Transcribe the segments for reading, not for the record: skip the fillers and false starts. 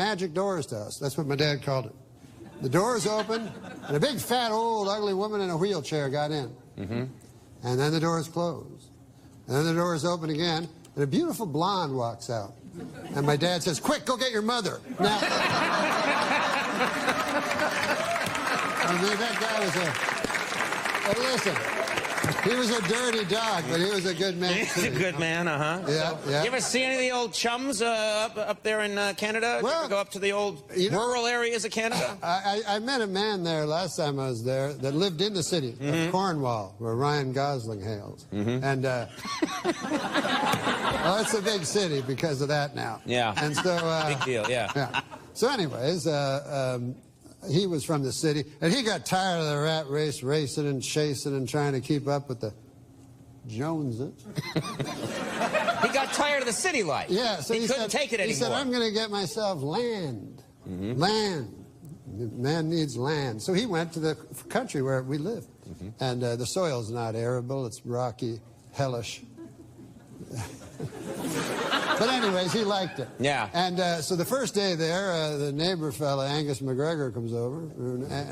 magic doors to us. That's what my dad called it. The doors opened, and a big, fat, old, ugly woman in a wheelchair got in. And then the doors closed. And then the doors open again, and a beautiful blonde walks out. And my dad says, "Quick, go get your mother." Now, I mean, that guy was listen, he was a dirty dog, but he was a good man. He's a good man, Yeah, yeah. You ever see any of the old chums up there in Canada? Well, you ever go up to the old rural areas of Canada? I met a man there last time I was there that lived in the city of Cornwall, where Ryan Gosling hails. And, well, it's a big city because of that now. Yeah. And so... big deal, yeah. So anyways, he was from the city, and he got tired of the rat race, racing and chasing and trying to keep up with the Joneses. He got tired of the city life. Yeah, so he couldn't take it anymore. He said, "I'm going to get myself land. Land. Man needs land." So he went to the country where we live. And the soil's not arable, it's rocky, hellish. But anyways, he liked it. Yeah. And so the first day there, the neighbor fella, Angus McGregor, comes over.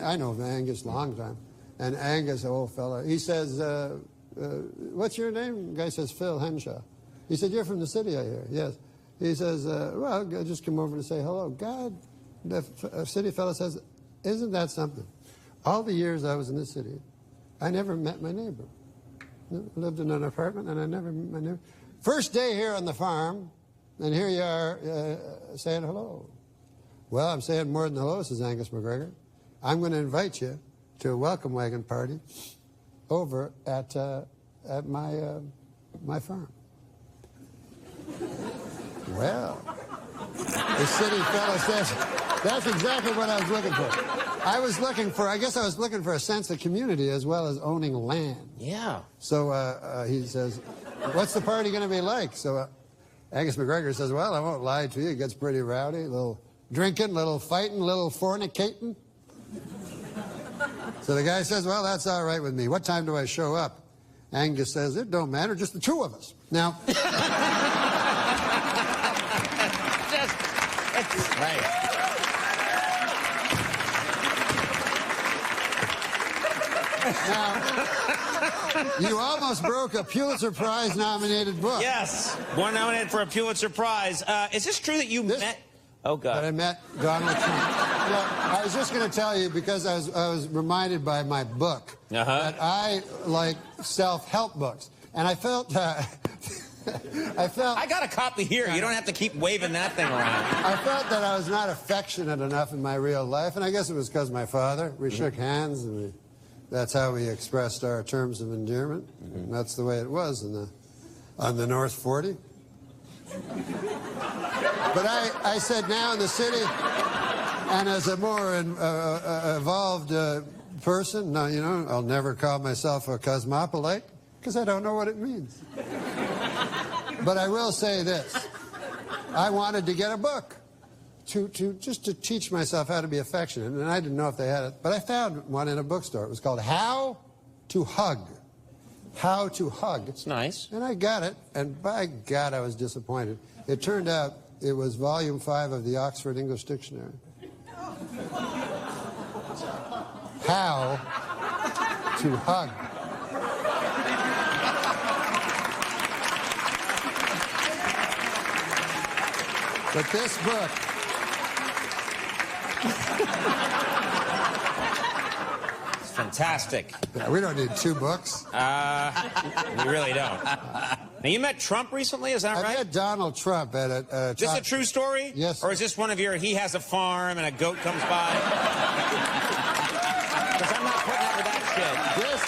I know Angus a long time. And Angus, old fella, he says, "What's your name?" The guy says, "Phil Henshaw." He said, "You're from the city, I hear." "Yes." He says, "Well, I just come over to say hello." God, the city fella says, "Isn't that something? All the years I was in the city, I never met my neighbor. I lived in an apartment, and I never met my neighbor. First day here on the farm, and here you are saying hello." "Well, I'm saying more than hello," says Angus McGregor. "I'm going to invite you to a welcome wagon party over at my farm." Well, the city fellow says, "That's exactly what I was looking for." I guess I was looking for a sense of community as well as owning land. Yeah. So he says, "What's the party going to be like?" So Angus McGregor says, "Well, I won't lie to you. It gets pretty rowdy. A little drinking, little fighting, little fornicating." So the guy says, "Well, that's all right with me. What time do I show up?" Angus says, "It don't matter, just the two of us." Now... Right. Now, you almost broke a Pulitzer Prize nominated book. Yes. One nominated for a Pulitzer Prize. Is this true that you met... Oh, God. That I met Donald Trump. I was just going to tell you, because I was reminded by my book that I like self-help books. And I felt... I got a copy here. You don't have to keep waving that thing around. I felt that I was not affectionate enough in my real life, and I guess it was because my father. We shook hands, and that's how we expressed our terms of endearment. And that's the way it was on the North 40. But I said, now in the city, and as a more evolved person, now, you know, I'll never call myself a cosmopolite, because I don't know what it means. But I will say this. I wanted to get a book just to teach myself how to be affectionate, and I didn't know if they had it. But I found one in a bookstore. It was called How to Hug. How to Hug. It's nice. And I got it, and by God, I was disappointed. It turned out it was volume 5 of the Oxford English Dictionary. How to Hug. But this book... It's fantastic. Yeah, we don't need 2 books. We really don't. Now, you met Trump recently, is that right? I met Donald Trump at a... Is this a true story? Yes. Or is this one of your, he has a farm and a goat comes by? Because I'm not putting up with that shit. Yes.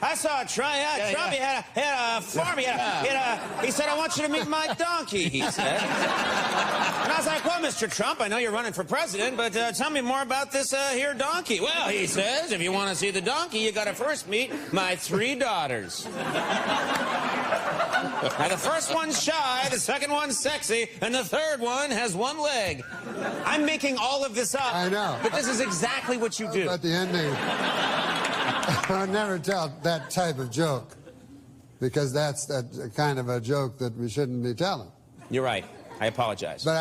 I saw Trump. Trump. He had a farm. He said, "I want you to meet my donkey," he said. And I was like, "Well, Mr. Trump, I know you're running for president, but tell me more about this here donkey." "Well," he says, "if you want to see the donkey, you got to first meet my 3 daughters. Now, the first one's shy, the second one's sexy, and the third one has 1 leg." I'm making all of this up. I know. But this is exactly what you do. But the ending... I'll never tell that type of joke, because that's that kind of a joke that we shouldn't be telling. You're right. I apologize. But